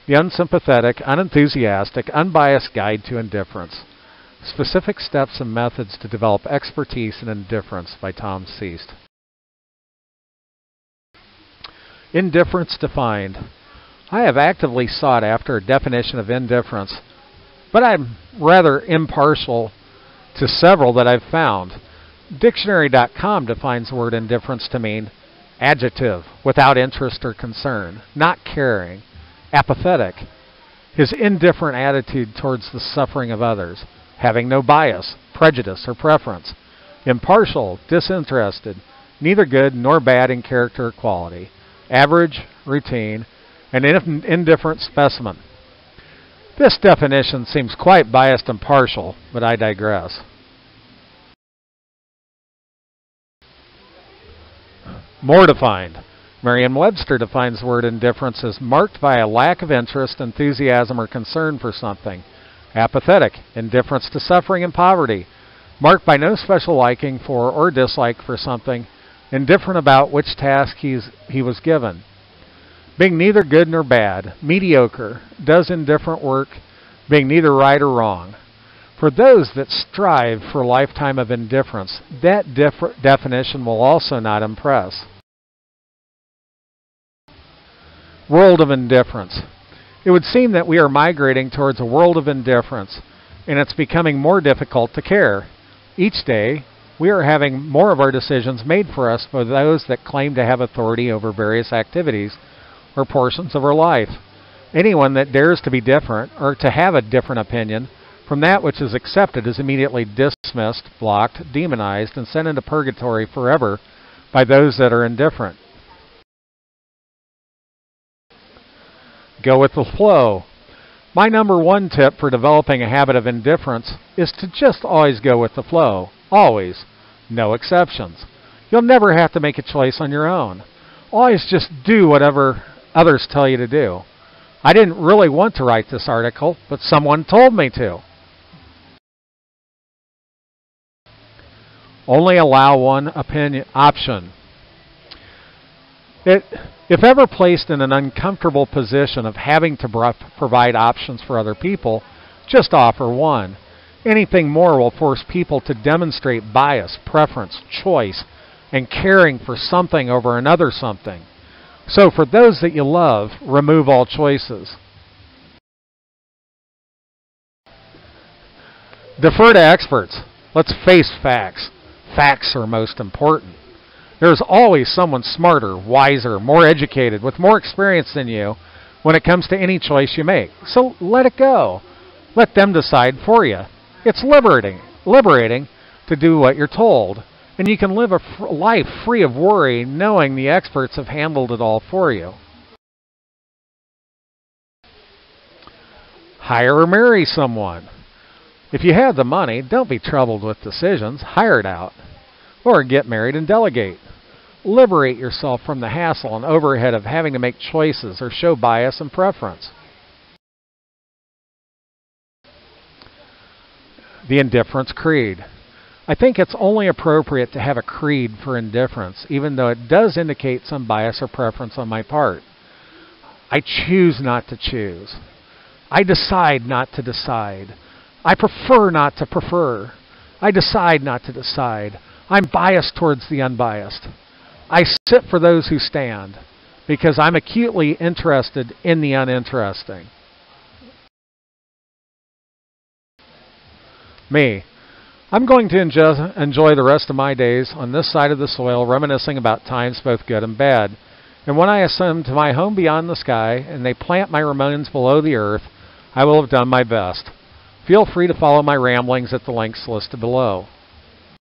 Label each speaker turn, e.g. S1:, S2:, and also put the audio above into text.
S1: The Unsympathetic, Unenthusiastic, Unbiased Guide to Indifference. Specific Steps and Methods to Develop Expertise in Indifference by Tom Seast. Indifference defined. I have actively sought after a definition of indifference, but I'm rather impartial to several that I've found. Dictionary.com defines the word indifference to mean adjective, without interest or concern, not caring, apathetic, his indifferent attitude towards the suffering of others, having no bias, prejudice, or preference, impartial, disinterested, neither good nor bad in character or quality, average, routine, an indifferent specimen. This definition seems quite biased and partial, but I digress. More defined. Merriam-Webster defines the word indifference as marked by a lack of interest, enthusiasm, or concern for something. Apathetic, indifference to suffering and poverty, marked by no special liking for or dislike for something, indifferent about which task he was given. Being neither good nor bad, mediocre, does indifferent work, being neither right or wrong. For those that strive for a lifetime of indifference, that definition will also not impress. World of indifference. It would seem that we are migrating towards a world of indifference, and it's becoming more difficult to care. Each day, we are having more of our decisions made for us by those that claim to have authority over various activities or portions of our life. Anyone that dares to be different or to have a different opinion from that which is accepted is immediately dismissed, blocked, demonized, and sent into purgatory forever by those that are indifferent. Go with the flow. My number one tip for developing a habit of indifference is to just always go with the flow. Always. No exceptions. You'll never have to make a choice on your own. Always just do whatever others tell you to do. I didn't really want to write this article, but someone told me to. Only allow one option. If ever placed in an uncomfortable position of having to provide options for other people, just offer one. Anything more will force people to demonstrate bias, preference, choice, and caring for something over another something. So for those that you love, remove all choices. Defer to experts. Let's face facts. Facts are most important. There's always someone smarter, wiser, more educated, with more experience than you when it comes to any choice you make. So let it go. Let them decide for you. It's liberating to do what you're told. And you can live a life free of worry knowing the experts have handled it all for you. Hire or marry someone. If you have the money, don't be troubled with decisions. Hire it out. Or get married and delegate. Liberate yourself from the hassle and overhead of having to make choices or show bias and preference. The Indifference Creed. I think it's only appropriate to have a creed for indifference, even though it does indicate some bias or preference on my part. I choose not to choose. I decide not to decide. I prefer not to prefer. I decide not to decide. I'm biased towards the unbiased. I sit for those who stand because I'm acutely interested in the uninteresting. Me. I'm going to enjoy the rest of my days on this side of the soil, reminiscing about times both good and bad. And when I ascend to my home beyond the sky and they plant my remains below the earth, I will have done my best. Feel free to follow my ramblings at the links listed below.